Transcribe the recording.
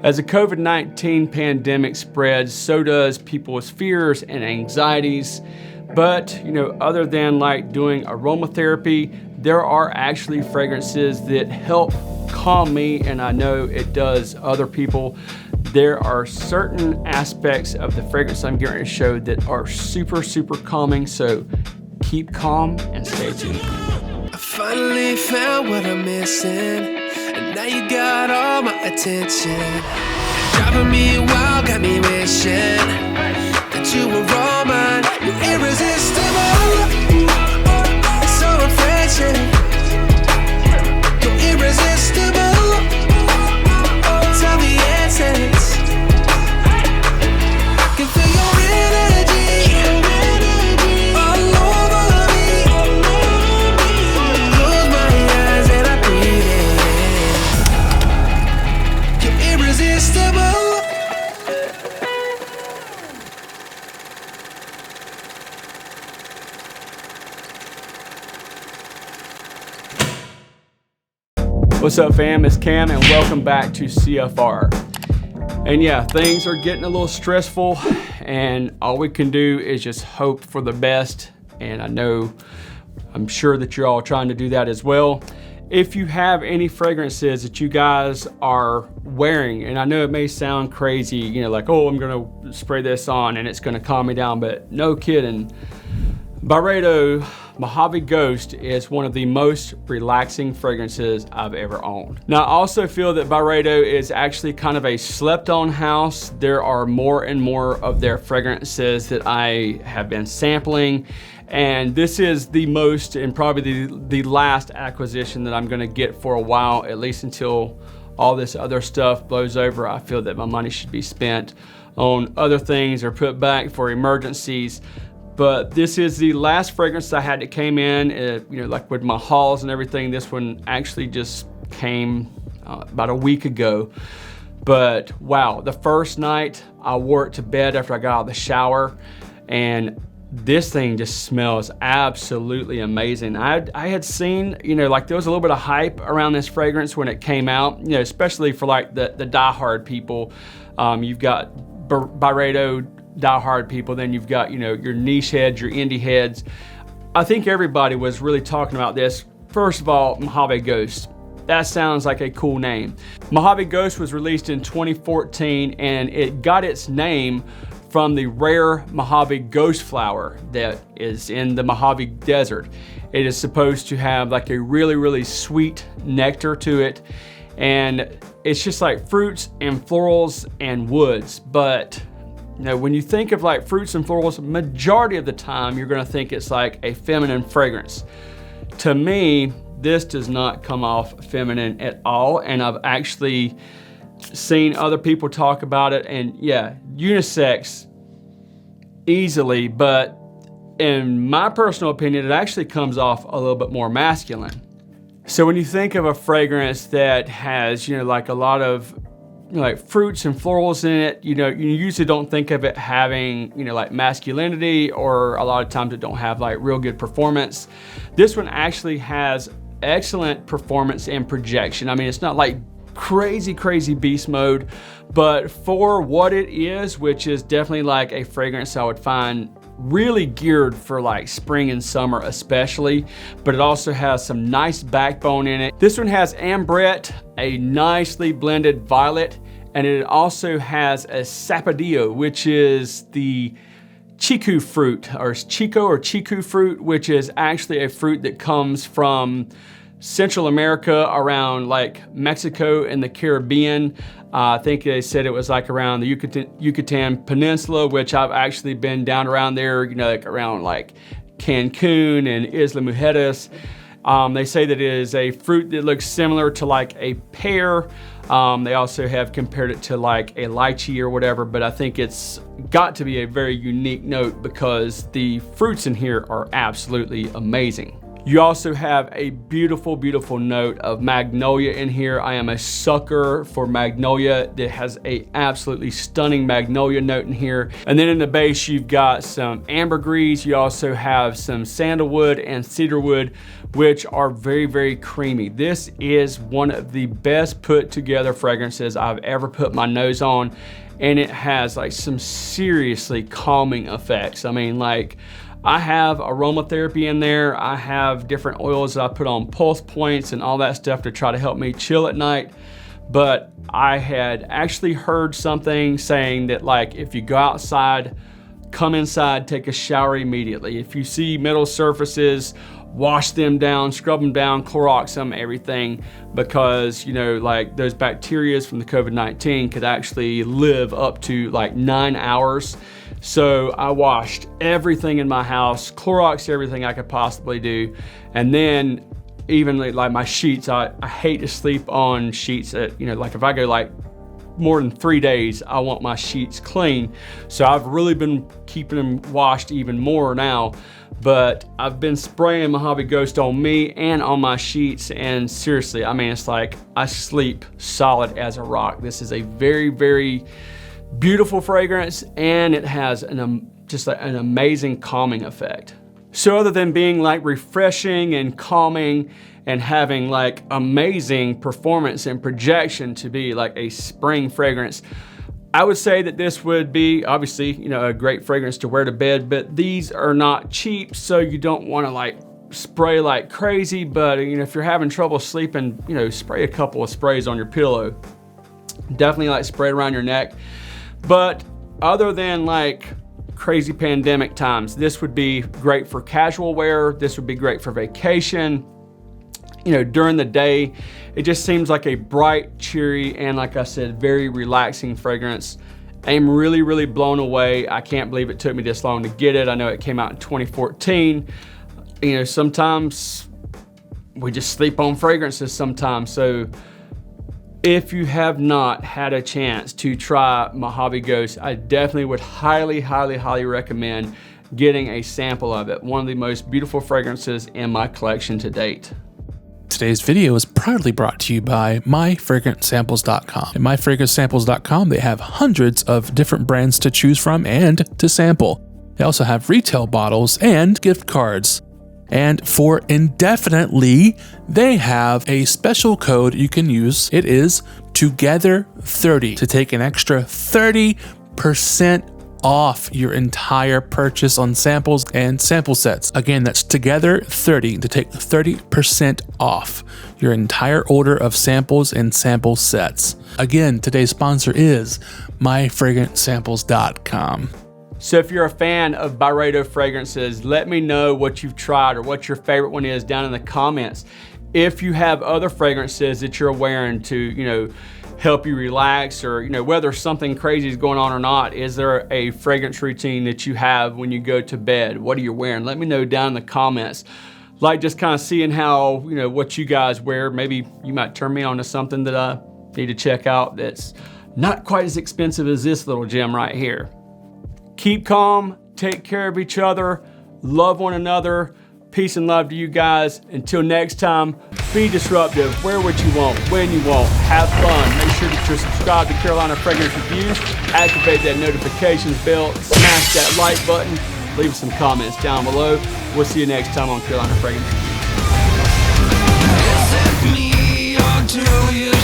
As the COVID-19 pandemic spreads, so does people's fears and anxieties. But, other than like doing aromatherapy, there are actually fragrances that help calm me, and I know it does other people. There are certain aspects of the fragrance I'm getting ready to show that are super, super calming, so keep calm and stay tuned. I finally found what I'm missing, and now you got all my attention. Driving me wild, got me wishing that you were all mine. You're irresistible, so refreshing. You're irresistible, tell the essence. Can feel your energy all over me. Close my eyes and I breathe in. You're irresistible. What's up, fam? It's Cam and welcome back to CFR. And yeah, things are getting a little stressful and all we can do is just hope for the best. And I'm sure that you're all trying to do that as well. If you have any fragrances that you guys are wearing, and I know it may sound crazy, like, oh, I'm gonna spray this on and it's gonna calm me down, but no kidding. Byredo Mojave Ghost is one of the most relaxing fragrances I've ever owned. Now, I also feel that Byredo is actually kind of a slept-on house. There are more and more of their fragrances that I have been sampling, and this is the most and probably the last acquisition that I'm gonna get for a while, at least until all this other stuff blows over. I feel that my money should be spent on other things or put back for emergencies. But this is the last fragrance I had that came in, like with my hauls and everything. This one actually just came about a week ago. But wow, the first night I wore it to bed after I got out of the shower, and this thing just smells absolutely amazing. I had seen, like there was a little bit of hype around this fragrance when it came out, especially for like the diehard people. You've got Byredo diehard people, then you've got your niche heads, your indie heads. I think everybody was really talking about this. First of all, Mojave Ghost. That sounds like a cool name. Mojave Ghost was released in 2014 and it got its name from the rare Mojave Ghost flower that is in the Mojave Desert. It is supposed to have like a really, really sweet nectar to it, and it's just like fruits and florals and woods. But when you think of like fruits and florals, majority of the time you're gonna think it's like a feminine fragrance. To me, this does not come off feminine at all, and I've actually seen other people talk about it, and yeah, unisex easily, but in my personal opinion, it actually comes off a little bit more masculine. So when you think of a fragrance that has, like a lot of like fruits and florals in it, you usually don't think of it having, like masculinity, or a lot of times it don't have like real good performance. This one actually has excellent performance and projection. I mean, it's not like crazy beast mode, but for what it is, which is definitely like a fragrance I would find really geared for like spring and summer especially, but it also has some nice backbone in it. This one has ambrette, a nicely blended violet, and it also has a sapodillo, which is the chiku fruit, or chiku fruit, which is actually a fruit that comes from Central America, around like Mexico and the Caribbean. I think they said it was like around the Yucatan Peninsula, which I've actually been down around there, like around like Cancun and Isla Mujeres. They say that it is a fruit that looks similar to like a pear. They also have compared it to like a lychee or whatever, but I think it's got to be a very unique note because the fruits in here are absolutely amazing. You also have a beautiful, beautiful note of Magnolia in here. I am a sucker for Magnolia. It has a absolutely stunning Magnolia note in here. And then in the base, you've got some ambergris. You also have some sandalwood and cedarwood, which are very, very creamy. This is one of the best put together fragrances I've ever put my nose on. And it has like some seriously calming effects. I mean, like, I have aromatherapy in there. I have different oils that I put on pulse points and all that stuff to try to help me chill at night. But I had actually heard something saying that, like, if you go outside, come inside, take a shower immediately. If you see metal surfaces, wash them down, scrub them down, Clorox them, everything, because, you know, like, those bacteria from the COVID-19 could actually live up to like 9 hours. So I washed everything in my house, Cloroxed everything I could possibly do. And then even like my sheets, I hate to sleep on sheets that, you know, like if I go like more than 3 days, I want my sheets clean. So I've really been keeping them washed even more now. But I've been spraying Mojave Ghost on me and on my sheets, and seriously, I mean, it's like I sleep solid as a rock. This is a very, very beautiful fragrance, and it has just an amazing calming effect. So other than being like refreshing and calming and having like amazing performance and projection to be like a spring fragrance, I would say that this would be obviously, you know, a great fragrance to wear to bed, but these are not cheap, so you don't want to like spray like crazy. But, you know, if you're having trouble sleeping, you know, spray a couple of sprays on your pillow. Definitely like spray it around your neck. But other than like crazy pandemic times, this would be great for casual wear. This would be great for vacation. You know, during the day, it just seems like a bright, cheery, and like I said, very relaxing fragrance. I am really, really blown away. I can't believe it took me this long to get it. I know it came out in 2014. You know, sometimes we just sleep on fragrances sometimes. So if you have not had a chance to try Mojave Ghost, I definitely would highly, highly, highly recommend getting a sample of it. One of the most beautiful fragrances in my collection to date. Today's video is proudly brought to you by myfragrancesamples.com. At myfragrancesamples.com, they have hundreds of different brands to choose from and to sample. They also have retail bottles and gift cards. And for indefinitely, they have a special code you can use. It is Together30 to take an extra 30% off your entire purchase on samples and sample sets. Again, that's Together30 to take 30% off your entire order of samples and sample sets. Again, today's sponsor is myfragrancesamples.com. So if you're a fan of Byredo fragrances, let me know what you've tried or what your favorite one is down in the comments. If you have other fragrances that you're wearing to, you know, help you relax, or, you know, whether something crazy is going on or not, is there a fragrance routine that you have when you go to bed? What are you wearing? Let me know down in the comments. Like, just kind of seeing how, you know, what you guys wear. Maybe you might turn me on to something that I need to check out that's not quite as expensive as this little gem right here. Keep calm, take care of each other, love one another. Peace and love to you guys. Until next time, be disruptive, wear what you want, when you want, have fun. Make sure that you're subscribed to Carolina Fragrance Reviews, activate that notifications bell, smash that like button, leave some comments down below. We'll see you next time on Carolina Fragrance Reviews. Set me onto you.